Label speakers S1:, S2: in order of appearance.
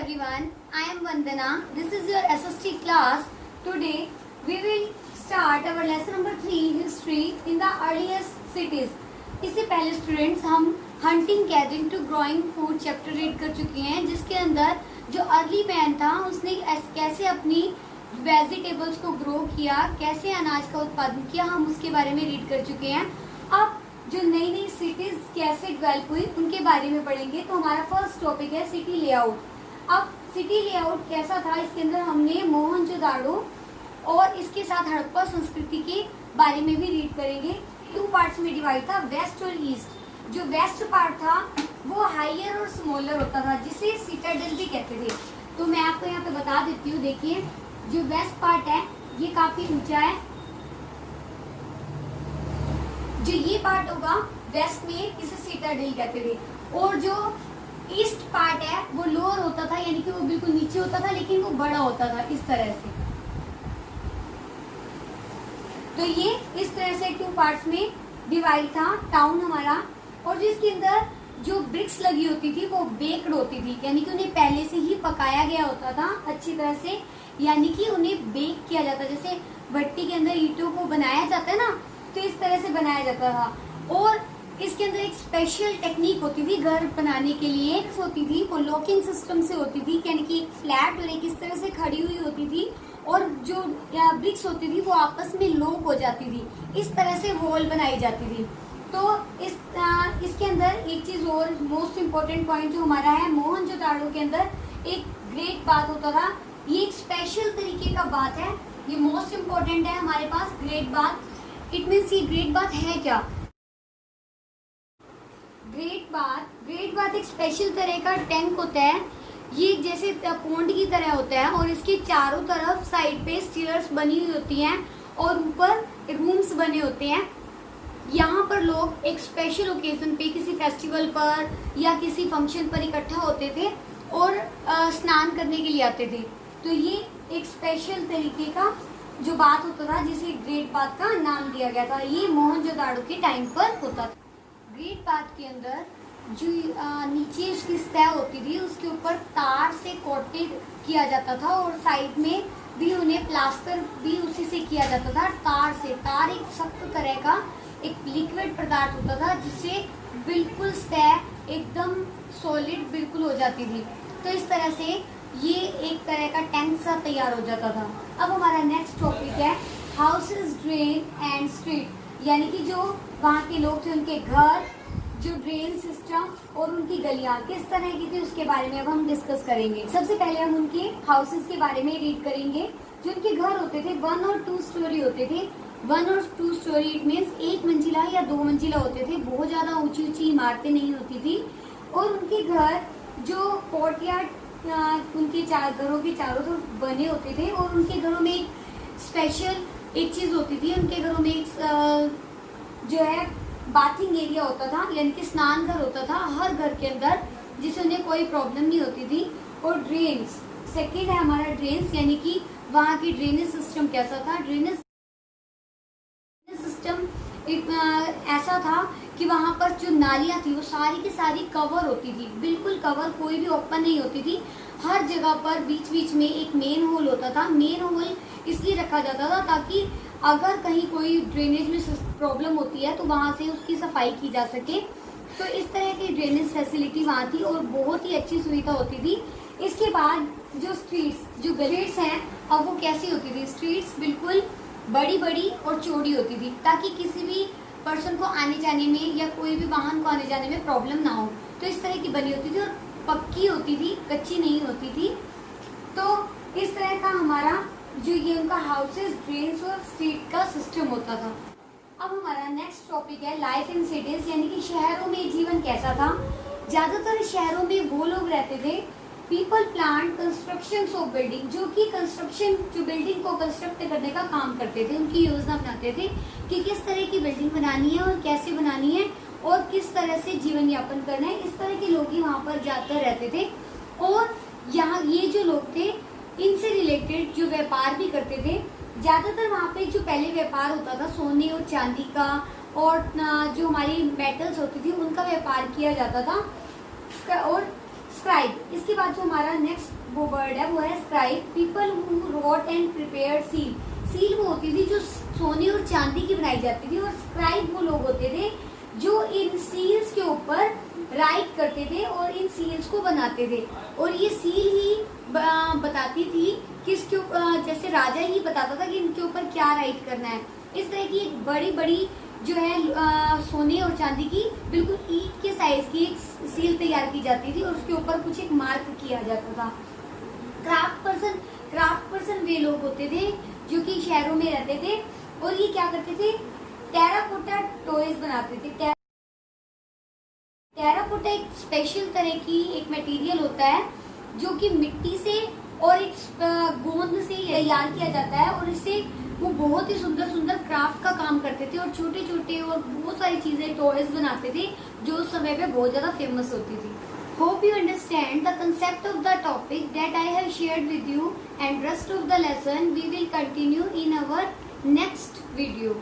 S1: everyone, I am Vandana. This is your SST class. Today we will start our lesson number 3 history in the earliest cities. इससे पहले students हम hunting gathering to growing food chapter read कर चुके हैं, जिसके अंदर जो early man था उसने कैसे अपनी वेजिटेबल्स को ग्रो किया, कैसे अनाज का उत्पादन किया, हम उसके बारे में रीड कर चुके हैं। अब जो नई नई सिटीज कैसे डेवलप हुई उनके बारे में पढ़ेंगे। तो हमारा फर्स्ट टॉपिक है सिटी लेआउट। अब सिटी लेआउट कैसा था, इसके अंदर हमने मोहनजोदाड़ो और इसके साथ हड़प्पा संस्कृति के बारे में भी रीड करेंगे। 2 पार्ट्स में डिवाइड था, वेस्ट और ईस्ट। जो वेस्ट पार्ट था वो हाइयर और स्मॉलर होता था, जिसे सिटाडेल भी कहते थे। तो मैं आपको यहाँ पे बता देती हूँ। देखिए, जो वेस्ट पार्ट है ये काफी ऊंचा है। जो ये पार्ट होगा वेस्ट में, इसे सिटाडेल कहते थे। और जो ईस्ट पार्ट है वो लोअर होता था, यानी कि वो बिल्कुल नीचे होता था, लेकिन वो बड़ा होता था इस तरह से। तो ये इस तरह से 2 पार्ट्स में डिवाइड था टाउन हमारा। और जिसके अंदर जो ब्रिक्स लगी होती थी वो बेक्ड होती थी, यानी कि उन्हें पहले से ही पकाया गया होता था अच्छी तरह से, यानी कि उन्हें बेक किया जाता। जैसे भट्टी के अंदर ईंटों को बनाया जाता है ना, तो इस तरह से बनाया जाता था। और इसके अंदर एक स्पेशल टेक्निक होती थी घर बनाने के लिए, होती थी वो लॉकिंग सिस्टम से होती थी, यानी कि एक फ्लैट और एक इस तरह से खड़ी हुई होती थी, और जो ब्रिक्स होती थी वो आपस में लॉक हो जाती थी। इस तरह से वॉल बनाई जाती थी। तो इसके अंदर एक चीज और मोस्ट इम्पोर्टेंट पॉइंट जो हमारा है, मोहनजोदाड़ो के अंदर एक ग्रेट बाथ होता था। ये एक स्पेशल तरीके का बाथ है, ये मोस्ट इम्पोर्टेंट है हमारे पास, ग्रेट बाथ। इट मीन्स ये ग्रेट बाथ है क्या? ग्रेट बाथ एक स्पेशल तरह का टैंक होता है। ये जैसे पोंड की तरह होता है, और इसके चारों तरफ साइड पे स्टेयर्स बनी हुई होती हैं, और ऊपर रूम्स बने होते हैं। यहाँ पर लोग एक स्पेशल ओकेजन पे, किसी फेस्टिवल पर या किसी फंक्शन पर इकट्ठा होते थे और स्नान करने के लिए आते थे। तो ये एक स्पेशल तरीके का जो बात होता था, जिसे ग्रेट बाथ का नाम दिया गया था। ये मोहनजोदाड़ो के टाइम पर होता था। ग्रेट बाथ के अंदर जो नीचे उसकी सतह होती थी उसके ऊपर तार से कोटेड किया जाता था, और साइड में भी उन्हें प्लास्टर भी उसी से किया जाता था, तार से। तार एक सख्त तरह का एक लिक्विड पदार्थ होता था, जिससे बिल्कुल सतह एकदम सॉलिड बिल्कुल हो जाती थी। तो इस तरह से ये एक तरह का टैंक सा तैयार हो जाता था। अब हमारा नेक्स्ट टॉपिक है हाउसेस, ड्रेन एंड स्ट्रीट, यानी कि जो वहाँ के लोग थे उनके घर, जो ड्रेन सिस्टम और उनकी गलियां किस तरह की थी उसके बारे में अब हम डिस्कस करेंगे। सबसे पहले हम उनके हाउसेस के बारे में रीड करेंगे। जो उनके घर होते थे 1 और 2 स्टोरी होते थे। 1 और 2 स्टोरी इट मीन्स 1 मंजिला या 2 मंजिला होते थे, बहुत ज्यादा ऊंची ऊंची इमारतें नहीं होती थी। और उनके घर जो कोर्टयार्ड उनके घरों के चारों तरफ बने होते थे, और उनके घरों में एक स्पेशल एक चीज होती थी। उनके घरों में एक जो है बाथिंग एरिया होता था, यानी कि स्नान घर होता था हर घर के अंदर, जिससे उन्हें कोई प्रॉब्लम नहीं होती थी। और ड्रेन्स, सेकेंड है हमारा ड्रेन्स, यानी कि वहाँ की ड्रेनेज सिस्टम कैसा था। ड्रेनेज सिस्टम ऐसा था कि वहाँ पर जो नालियाँ थी वो सारी की सारी कवर होती थी, बिल्कुल कवर, कोई भी ओपन नहीं होती थी। हर जगह पर बीच बीच में एक मेन होल होता था। मेन होल इसलिए रखा जाता था ताकि अगर कहीं कोई ड्रेनेज में प्रॉब्लम होती है तो वहाँ से उसकी सफाई की जा सके। तो इस तरह की ड्रेनेज फैसिलिटी वहाँ थी, और बहुत ही अच्छी सुविधा होती थी। इसके बाद जो स्ट्रीट्स, जो गलीज हैं, अब वो कैसी होती थी। स्ट्रीट्स बिल्कुल बड़ी बड़ी और चौड़ी होती थी, ताकि किसी भी पर्सन को आने जाने में या कोई भी वाहन को आने जाने में प्रॉब्लम ना हो। तो इस तरह की बनी होती थी, और पक्की होती थी, कच्ची नहीं होती थी। तो इस तरह का हमारा जो ये उनका हाउसेस, ड्रेन्स और स्ट्रीट का सिस्टम होता था। अब हमारा नेक्स्ट टॉपिक है लाइफ इन सिटीज, यानी कि शहरों में जीवन कैसा था। ज्यादातर शहरों में वो लोग रहते थे, people plan construction of building, जो कि कंस्ट्रक्शन, जो बिल्डिंग को कंस्ट्रक्ट करने का काम करते थे, उनकी योजना बनाते थे कि किस तरह की बिल्डिंग बनानी है और कैसे बनानी है और किस तरह से जीवन यापन करना है। इस तरह के लोग ही वहाँ पर जाकर रहते थे। और यहाँ ये जो लोग थे, इनसे रिलेटेड जो व्यापार भी करते थे। ज्यादातर वहाँ पे जो पहले व्यापार होता था सोने और चांदी का, और जो हमारी मेटल्स होती थी उनका व्यापार किया जाता था। और स्क्राइब, इसके बाद जो हमारा नेक्स्ट वो वर्ड है वो है scribe. People who wrote and prepared seal, seal वो होती थी जो सोने और चांदी की बनाई जाती थी, और स्क्राइब वो लोग होते थे जो इन सील्स के ऊपर राइट करते थे और इन सील्स को बनाते थे। और ये सील ही बताती थी कि इसके जैसे राजा ही बताता था कि इनके ऊपर क्या राइट करना है। इस तरह की एक बड़ी बड़ी जो है सोने और चांदी की बिल्कुल ईंट के साइज की एक सील तैयार की जाती थी और उसके ऊपर कुछ एक मार्क किया जाता था। क्राफ्ट पर्सन वे लोग होते थे जो कि शहरों में रहते थे और ये क्या करते थे, टेराकोटा टॉयज बनाते थे। टेराकोटा एक स्पेशल तरह की एक मटेरियल होता है जो कि मिट्टी से और एक गोंद से तैयार किया जाता है, और इससे वो बहुत ही सुंदर सुंदर क्राफ्ट का काम करते थे और छोटे छोटे और बहुत सारी चीजें टॉयज बनाते थे जो उस समय पे बहुत ज्यादा फेमस होती थी। Hope you understand the concept of the topic that I have shared with you, and rest of the lesson we will continue in our next video.